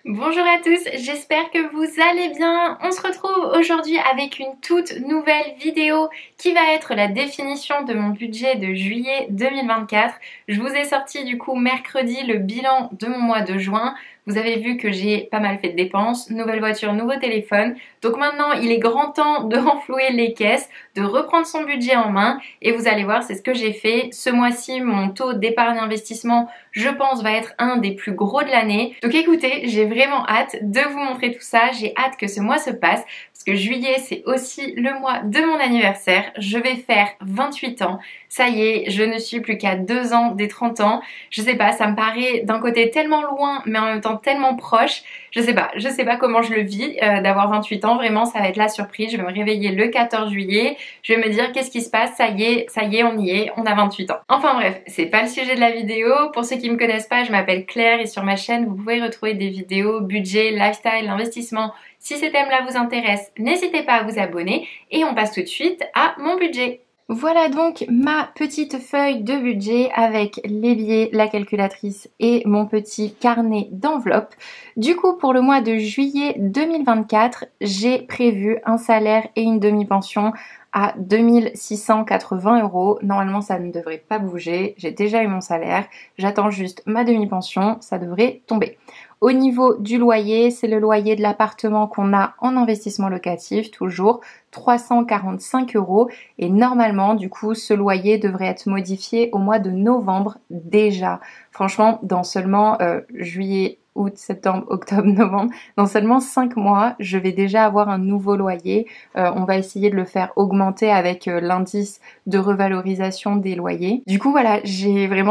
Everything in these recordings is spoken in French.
Bonjour à tous, j'espère que vous allez bien. On se retrouve aujourd'hui avec une toute nouvelle vidéo qui va être la définition de mon budget de juillet 2024. Je vous ai sorti du coup mercredi le bilan de mon mois de juin. Vous avez vu que j'ai pas mal fait de dépenses, nouvelle voiture, nouveau téléphone. Donc maintenant, il est grand temps de renflouer les caisses, de reprendre son budget en main. Et vous allez voir, c'est ce que j'ai fait. Ce mois-ci, mon taux d'épargne investissement, je pense, va être un des plus gros de l'année. Donc écoutez, j'ai vraiment hâte de vous montrer tout ça. J'ai hâte que ce mois se passe parce que juillet, c'est aussi le mois de mon anniversaire. Je vais faire 28 ans. Ça y est, je ne suis plus qu'à 2 ans des 30 ans. Je sais pas, ça me paraît d'un côté tellement loin, mais en même temps tellement proche. Je sais pas comment je le vis d'avoir 28 ans. Vraiment, ça va être la surprise. Je vais me réveiller le 14 juillet. Je vais me dire qu'est-ce qui se passe. Ça y est, on y est. On a 28 ans. Enfin bref, c'est pas le sujet de la vidéo. Pour ceux qui me connaissent pas, je m'appelle Claire et sur ma chaîne, vous pouvez retrouver des vidéos budget, lifestyle, investissement. Si ces thèmes-là vous intéressent, n'hésitez pas à vous abonner et on passe tout de suite à mon budget. Voilà donc ma petite feuille de budget avec les billets, la calculatrice et mon petit carnet d'enveloppe. Du coup, pour le mois de juillet 2024, j'ai prévu un salaire et une demi-pension à 2680 €. Normalement, ça ne devrait pas bouger. J'ai déjà eu mon salaire. J'attends juste ma demi-pension. Ça devrait tomber. Au niveau du loyer, c'est le loyer de l'appartement qu'on a en investissement locatif, toujours 345 €. Et normalement, du coup, ce loyer devrait être modifié au mois de novembre déjà. Franchement, dans seulement juillet, août, septembre, octobre, novembre, dans seulement 5 mois, je vais déjà avoir un nouveau loyer. On va essayer de le faire augmenter avec l'indice de revalorisation des loyers. Du coup, voilà,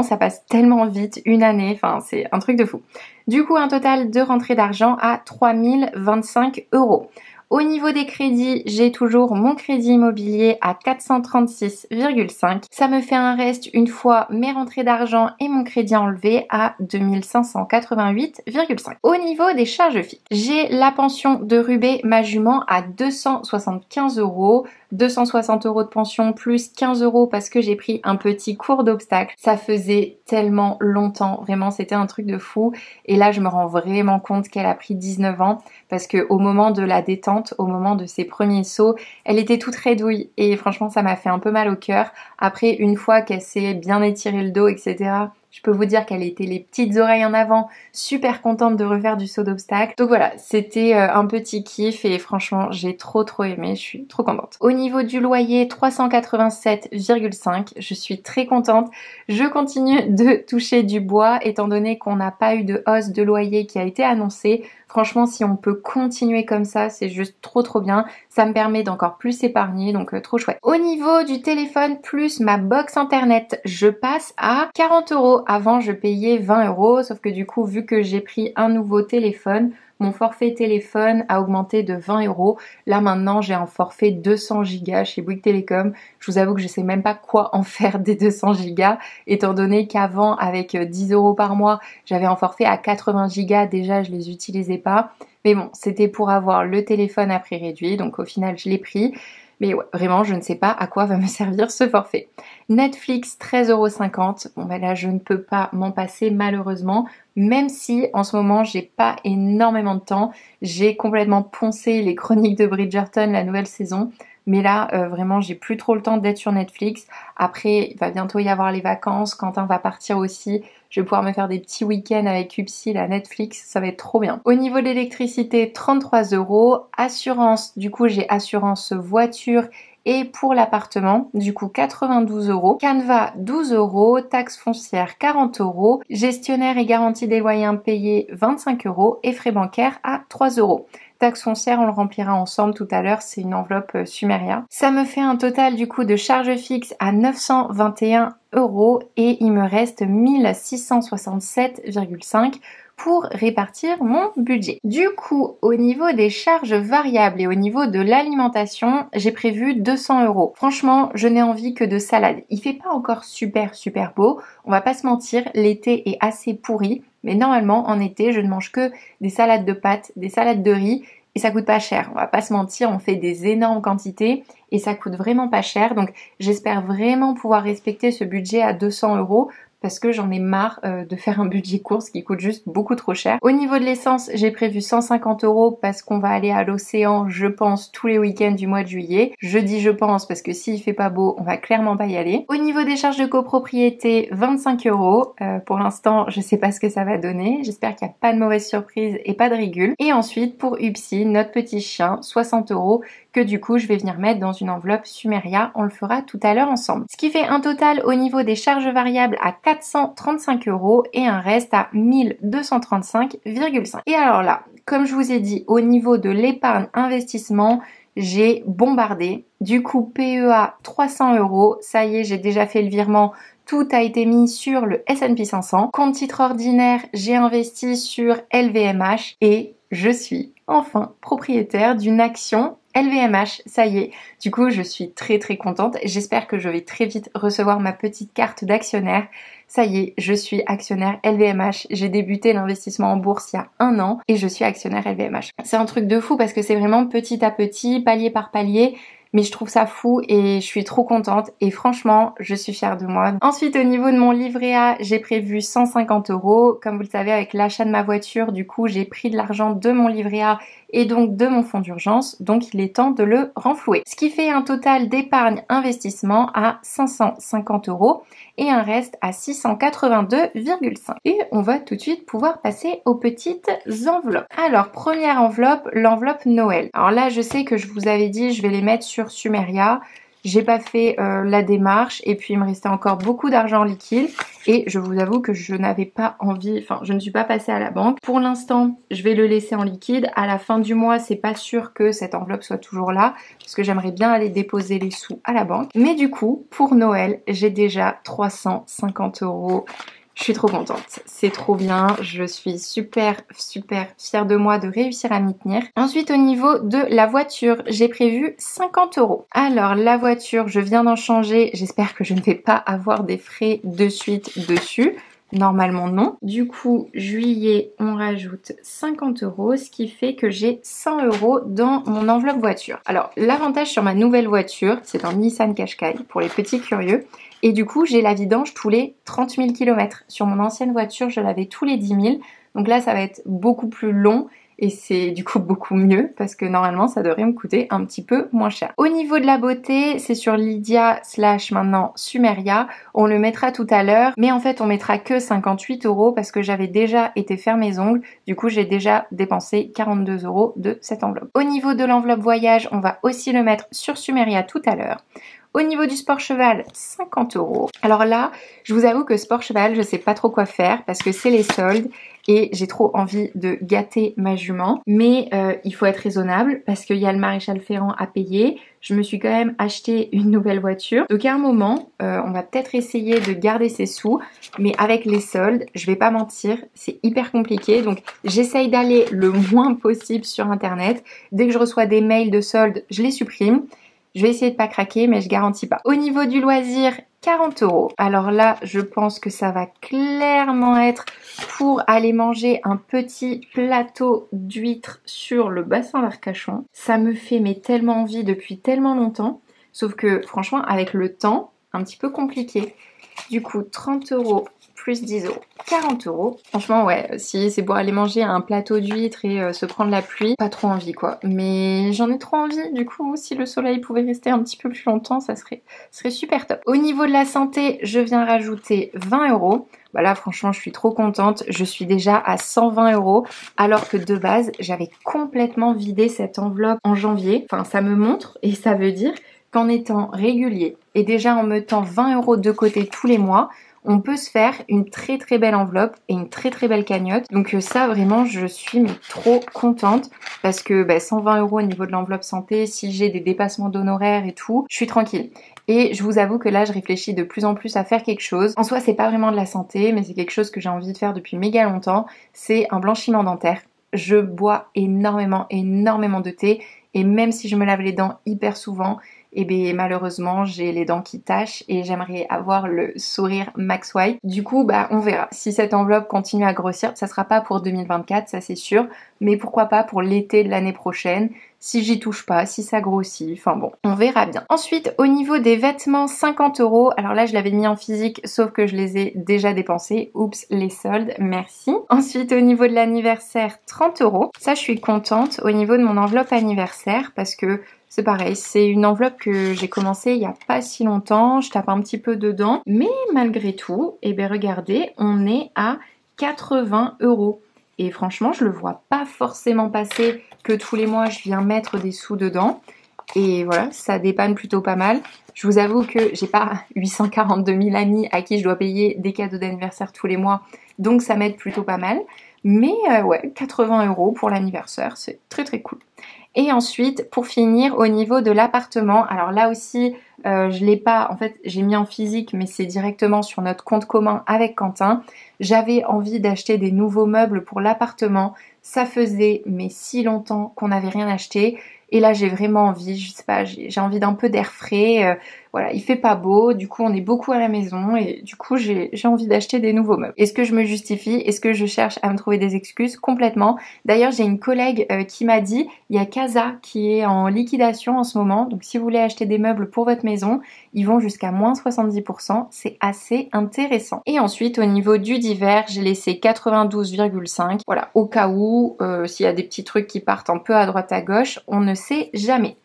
ça passe tellement vite, une année, enfin, c'est un truc de fou. Du coup, un total de rentrée d'argent à 3025 €. Au niveau des crédits, j'ai toujours mon crédit immobilier à 436,5. Ça me fait un reste une fois mes rentrées d'argent et mon crédit enlevé à 2588,5. Au niveau des charges fixes, j'ai la pension de Rubé, ma jument, à 275 €. 260 € de pension plus 15 € parce que j'ai pris un petit cours d'obstacle. Ça faisait tellement longtemps, vraiment c'était un truc de fou. Et là je me rends vraiment compte qu'elle a pris 19 ans parce que au moment de la détente, au moment de ses premiers sauts, elle était toute raidouille et franchement ça m'a fait un peu mal au cœur. Après, une fois qu'elle s'est bien étiré le dos, etc., je peux vous dire qu'elle était les petites oreilles en avant, super contente de refaire du saut d'obstacle. Donc voilà, c'était un petit kiff et franchement, j'ai trop aimé, je suis trop contente. Au niveau du loyer, 387,5, je suis très contente. Je continue de toucher du bois étant donné qu'on n'a pas eu de hausse de loyer qui a été annoncée. Franchement, si on peut continuer comme ça, c'est juste trop bien. Ça me permet d'encore plus épargner, donc trop chouette. Au niveau du téléphone plus ma box internet, je passe à 40 €. Avant, je payais 20 €, sauf que du coup, vu que j'ai pris un nouveau téléphone, mon forfait téléphone a augmenté de 20 €. Là maintenant, j'ai un forfait 200 Go chez Bouygues Télécom. Je vous avoue que je sais même pas quoi en faire des 200 Go, étant donné qu'avant, avec 10 € par mois, j'avais un forfait à 80 Go. Déjà, je les utilisais pas. Mais bon, c'était pour avoir le téléphone à prix réduit, donc au final, je l'ai pris. Mais ouais, vraiment, je ne sais pas à quoi va me servir ce forfait. Netflix, 13,50 €. Bon ben là, je ne peux pas m'en passer malheureusement, même si en ce moment, j'ai pas énormément de temps. J'ai complètement poncé les chroniques de Bridgerton, la nouvelle saison. Mais là, vraiment, j'ai plus trop le temps d'être sur Netflix. Après, il va bientôt y avoir les vacances. Quentin va partir aussi. Je vais pouvoir me faire des petits week-ends avec Upsil à Netflix. Ça va être trop bien. Au niveau de l'électricité, 33 €. Assurance, du coup, j'ai assurance voiture et pour l'appartement, du coup 92 €. Canva, 12 €. Taxe foncière, 40 €. Gestionnaire et garantie des loyers impayés, 25 € et frais bancaires à 3 €. Taxe foncière, on le remplira ensemble tout à l'heure, c'est une enveloppe Sumeria. Ça me fait un total du coup de charges fixes à 921 € et il me reste 1667,5 € pour répartir mon budget. Du coup, au niveau des charges variables et au niveau de l'alimentation, j'ai prévu 200 €. Franchement, je n'ai envie que de salade. Il fait pas encore super beau, on va pas se mentir, l'été est assez pourri, mais normalement en été, je ne mange que des salades de pâtes, des salades de riz et ça coûte pas cher. On va pas se mentir, on fait des énormes quantités et ça coûte vraiment pas cher. Donc j'espère vraiment pouvoir respecter ce budget à 200 € parce que j'en ai marre de faire un budget course qui coûte juste beaucoup trop cher. Au niveau de l'essence, j'ai prévu 150 € parce qu'on va aller à l'océan, je pense, tous les week-ends du mois de juillet. Je dis je pense parce que s'il fait pas beau, on va clairement pas y aller. Au niveau des charges de copropriété, 25 €. Pour l'instant, je sais pas ce que ça va donner. J'espère qu'il n'y a pas de mauvaise surprise et pas de rigule. Et ensuite, pour Upsi, notre petit chien, 60 € que du coup, je vais venir mettre dans une enveloppe Sumeria. On le fera tout à l'heure ensemble. Ce qui fait un total au niveau des charges variables à 435 € et un reste à 1235,5. Et alors là, comme je vous ai dit, au niveau de l'épargne investissement, j'ai bombardé. Du coup, PEA 300 €. Ça y est, j'ai déjà fait le virement. Tout a été mis sur le S&P 500. Compte titre ordinaire, j'ai investi sur LVMH et je suis enfin propriétaire d'une action LVMH, ça y est. Du coup, je suis très contente. J'espère que je vais très vite recevoir ma petite carte d'actionnaire. Ça y est, je suis actionnaire LVMH. J'ai débuté l'investissement en bourse il y a 1 an et je suis actionnaire LVMH. C'est un truc de fou parce que c'est vraiment petit à petit, palier par palier. Mais je trouve ça fou et je suis trop contente et franchement, je suis fière de moi. Ensuite, au niveau de mon livret A, j'ai prévu 150 €. Comme vous le savez, avec l'achat de ma voiture, du coup, j'ai pris de l'argent de mon livret A et donc de mon fonds d'urgence. Donc, il est temps de le renflouer. Ce qui fait un total d'épargne investissement à 550 € et un reste à 682,5. Et on va tout de suite pouvoir passer aux petites enveloppes. Alors, première enveloppe, l'enveloppe Noël. Alors là, je sais que je vous avais dit, je vais les mettre sur Sumeria. J'ai pas fait la démarche et puis il me restait encore beaucoup d'argent en liquide et je vous avoue que je n'avais pas envie, enfin je ne suis pas passée à la banque. Pour l'instant, je vais le laisser en liquide. À la fin du mois, c'est pas sûr que cette enveloppe soit toujours là parce que j'aimerais bien aller déposer les sous à la banque. Mais du coup, pour Noël, j'ai déjà 350 €. Je suis trop contente, c'est trop bien, je suis super fière de moi de réussir à m'y tenir. Ensuite au niveau de la voiture, j'ai prévu 50 €. Alors la voiture, je viens d'en changer, j'espère que je ne vais pas avoir des frais de suite dessus. Normalement non. Du coup, juillet, on rajoute 50 €, ce qui fait que j'ai 100 € dans mon enveloppe voiture. Alors, l'avantage sur ma nouvelle voiture, c'est un Nissan Qashqai pour les petits curieux. Et du coup, j'ai la vidange tous les 30 000 km. Sur mon ancienne voiture, je l'avais tous les 10 000. Donc là, ça va être beaucoup plus long. Et c'est du coup beaucoup mieux parce que normalement ça devrait me coûter un petit peu moins cher. Au niveau de la beauté, c'est sur Lydia / maintenant Sumeria. On le mettra tout à l'heure, mais en fait on mettra que 58 € parce que j'avais déjà été faire mes ongles. Du coup j'ai déjà dépensé 42 € de cette enveloppe. Au niveau de l'enveloppe voyage, on va aussi le mettre sur Sumeria tout à l'heure. Au niveau du sport cheval, 50 €. Alors là, je vous avoue que sport cheval, je sais pas trop quoi faire parce que c'est les soldes et j'ai trop envie de gâter ma jument. Mais il faut être raisonnable parce qu'il y a le maréchal Ferrand à payer. Je me suis quand même acheté une nouvelle voiture. Donc à un moment, on va peut-être essayer de garder ses sous. Mais avec les soldes, je vais pas mentir, c'est hyper compliqué. Donc j'essaye d'aller le moins possible sur internet. Dès que je reçois des mails de soldes, je les supprime. Je vais essayer de pas craquer, mais je garantis pas. Au niveau du loisir, 40 €. Alors là, je pense que ça va clairement être pour aller manger un petit plateau d'huîtres sur le bassin d'Arcachon. Ça me fait mais tellement envie depuis tellement longtemps. Sauf que franchement, avec le temps, un petit peu compliqué. Du coup, 30 € plus 10 €, 40 €. Franchement, ouais, si c'est pour aller manger un plateau d'huîtres et se prendre la pluie, pas trop envie quoi. Mais j'en ai trop envie, du coup, si le soleil pouvait rester un petit peu plus longtemps, ça serait super top. Au niveau de la santé, je viens rajouter 20 €. Bah là, franchement, je suis trop contente. Je suis déjà à 120 € alors que de base, j'avais complètement vidé cette enveloppe en janvier. Enfin, ça me montre et ça veut dire qu'en étant régulier et déjà en mettant 20 € de côté tous les mois, on peut se faire une très belle enveloppe et une très belle cagnotte. Donc ça vraiment je suis mais trop contente parce que 120 € au niveau de l'enveloppe santé, si j'ai des dépassements d'honoraires et tout, je suis tranquille. Et je vous avoue que là je réfléchis de plus en plus à faire quelque chose. En soi c'est pas vraiment de la santé mais c'est quelque chose que j'ai envie de faire depuis méga longtemps. C'est un blanchiment dentaire. Je bois énormément de thé et même si je me lave les dents hyper souvent, et bien malheureusement j'ai les dents qui tâchent et j'aimerais avoir le sourire Max White. Du coup on verra. Si cette enveloppe continue à grossir, ça sera pas pour 2024, ça c'est sûr, mais pourquoi pas pour l'été de l'année prochaine, si j'y touche pas, si ça grossit, enfin bon, on verra bien. Ensuite, au niveau des vêtements, 50 €. Alors là, je l'avais mis en physique, sauf que je les ai déjà dépensés. Oups, les soldes, merci. Ensuite, au niveau de l'anniversaire, 30 €. Ça, je suis contente au niveau de mon enveloppe anniversaire parce que c'est pareil, c'est une enveloppe que j'ai commencé il y a pas si longtemps, je tape un petit peu dedans, mais malgré tout, eh bien regardez, on est à 80 €. Et franchement, je le vois pas forcément passer que tous les mois je viens mettre des sous dedans. Et voilà, ça dépanne plutôt pas mal. Je vous avoue que j'ai pas 842 000 amis à qui je dois payer des cadeaux d'anniversaire tous les mois, donc ça m'aide plutôt pas mal. Mais ouais, 80 € pour l'anniversaire, c'est très très cool. Et ensuite, pour finir, au niveau de l'appartement, alors là aussi, je l'ai pas, en fait, j'ai mis en physique, mais c'est directement sur notre compte commun avec Quentin. J'avais envie d'acheter des nouveaux meubles pour l'appartement. Ça faisait, mais si longtemps qu'on n'avait rien acheté. Et là, j'ai vraiment envie, je sais pas, j'ai envie d'un peu d'air frais. Voilà, il fait pas beau, du coup, on est beaucoup à la maison et du coup, j'ai envie d'acheter des nouveaux meubles. Est-ce que je me justifie? Est-ce que je cherche à me trouver des excuses? Complètement. D'ailleurs, j'ai une collègue qui m'a dit, il y a Casa qui est en liquidation en ce moment. Donc, si vous voulez acheter des meubles pour votre maison, ils vont jusqu'à moins 70%. C'est assez intéressant. Et ensuite, au niveau du divers, j'ai laissé 92,5. Voilà, au cas où, s'il y a des petits trucs qui partent un peu à droite à gauche, on ne sait jamais.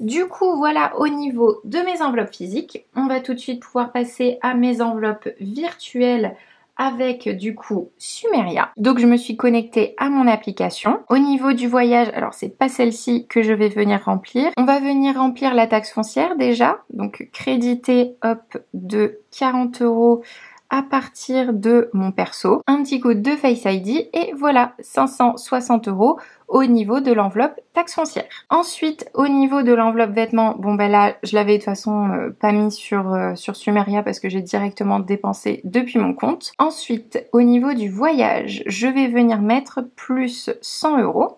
Du coup, voilà au niveau de mes enveloppes physiques. On va tout de suite pouvoir passer à mes enveloppes virtuelles avec du coup Sumeria. Donc je me suis connectée à mon application. Au niveau du voyage, alors c'est pas celle-ci que je vais venir remplir. On va venir remplir la taxe foncière déjà. Donc créditer hop de 40 € à partir de mon perso, un petit coup de Face ID et voilà 560 € au niveau de l'enveloppe taxe foncière. Ensuite, au niveau de l'enveloppe vêtements, bon ben là, je l'avais de toute façon pas mis sur Sumeria parce que j'ai directement dépensé depuis mon compte. Ensuite, au niveau du voyage, je vais venir mettre plus 100 €.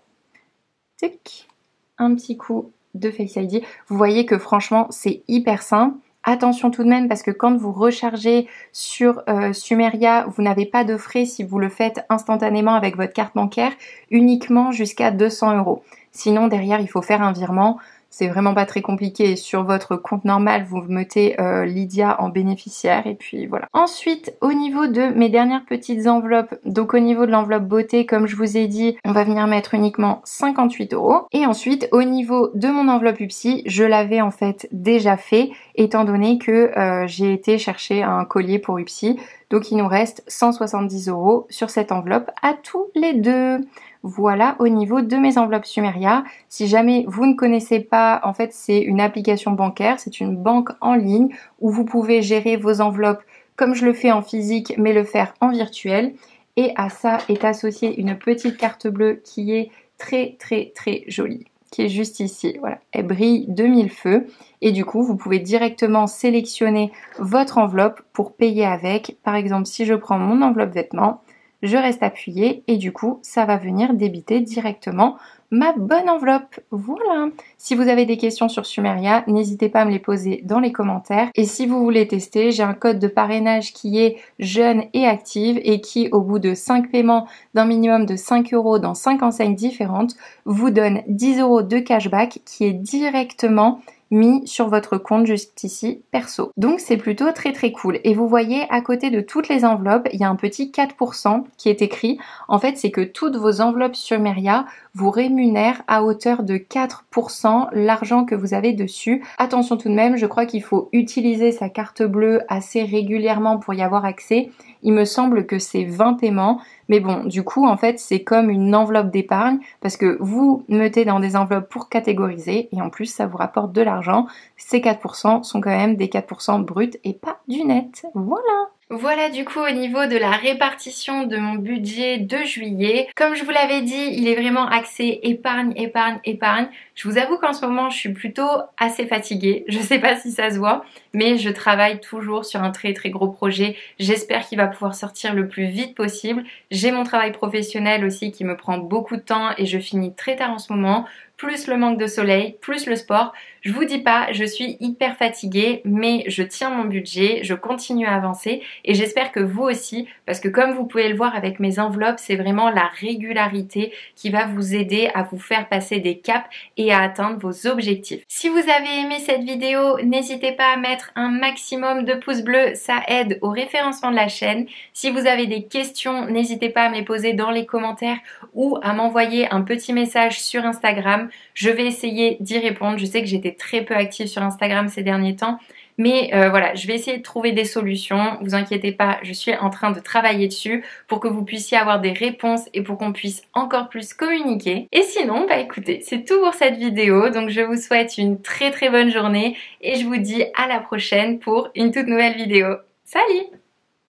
Tic, un petit coup de Face ID. Vous voyez que franchement, c'est hyper simple. Attention tout de même parce que quand vous rechargez sur Sumeria, vous n'avez pas de frais si vous le faites instantanément avec votre carte bancaire, uniquement jusqu'à 200 €. Sinon derrière il faut faire un virement, c'est vraiment pas très compliqué. Sur votre compte normal, vous mettez Lydia en bénéficiaire et puis voilà. Ensuite, au niveau de mes dernières petites enveloppes, donc au niveau de l'enveloppe beauté, comme je vous ai dit, on va venir mettre uniquement 58 €. Et ensuite, au niveau de mon enveloppe UPSI, je l'avais en fait déjà fait, étant donné que j'ai été chercher un collier pour UPSI. Donc il nous reste 170 € sur cette enveloppe à tous les deux. Voilà au niveau de mes enveloppes Sumeria. Si jamais vous ne connaissez pas, en fait c'est une application bancaire, c'est une banque en ligne où vous pouvez gérer vos enveloppes comme je le fais en physique mais le faire en virtuel. Et à ça est associée une petite carte bleue qui est très très très jolie, qui est juste ici. Voilà, elle brille de mille feux et du coup vous pouvez directement sélectionner votre enveloppe pour payer avec. Par exemple, si je prends mon enveloppe vêtements, je reste appuyée et du coup ça va venir débiter directement ma bonne enveloppe. Voilà. Si vous avez des questions sur Sumeria, n'hésitez pas à me les poser dans les commentaires. Et si vous voulez tester, j'ai un code de parrainage qui est jeune et active et qui, au bout de 5 paiements d'un minimum de 5 € dans 5 enseignes différentes, vous donne 10 € de cashback qui est directement mis sur votre compte juste ici perso. Donc c'est plutôt très très cool. Et vous voyez à côté de toutes les enveloppes, il y a un petit 4% qui est écrit. En fait, c'est que toutes vos enveloppes Sumeria vous rémunèrent à hauteur de 4% l'argent que vous avez dessus. Attention tout de même, je crois qu'il faut utiliser sa carte bleue assez régulièrement pour y avoir accès. Il me semble que c'est 20 paiements. Mais bon, du coup, en fait, c'est comme une enveloppe d'épargne parce que vous mettez dans des enveloppes pour catégoriser et en plus, ça vous rapporte de l'argent. Ces 4% sont quand même des 4% bruts et pas du net. Voilà! Voilà du coup au niveau de la répartition de mon budget de juillet. Comme je vous l'avais dit, il est vraiment axé épargne, épargne, épargne. Je vous avoue qu'en ce moment, je suis plutôt assez fatiguée. Je sais pas si ça se voit, mais je travaille toujours sur un très très gros projet. J'espère qu'il va pouvoir sortir le plus vite possible. J'ai mon travail professionnel aussi qui me prend beaucoup de temps et je finis très tard en ce moment. plus le manque de soleil, plus le sport. Je vous dis pas, je suis hyper fatiguée, mais je tiens mon budget, je continue à avancer et j'espère que vous aussi, parce que comme vous pouvez le voir avec mes enveloppes, c'est vraiment la régularité qui va vous aider à vous faire passer des caps et à atteindre vos objectifs. Si vous avez aimé cette vidéo, n'hésitez pas à mettre un maximum de pouces bleus, ça aide au référencement de la chaîne. Si vous avez des questions, n'hésitez pas à me les poser dans les commentaires ou à m'envoyer un petit message sur Instagram. Je vais essayer d'y répondre. Je sais que j'étais très peu active sur Instagram ces derniers temps. Mais voilà, je vais essayer de trouver des solutions. Vous inquiétez pas, je suis en train de travailler dessus pour que vous puissiez avoir des réponses et pour qu'on puisse encore plus communiquer. Et sinon, bah écoutez, c'est tout pour cette vidéo. Donc je vous souhaite une très très bonne journée et je vous dis à la prochaine pour une toute nouvelle vidéo. Salut!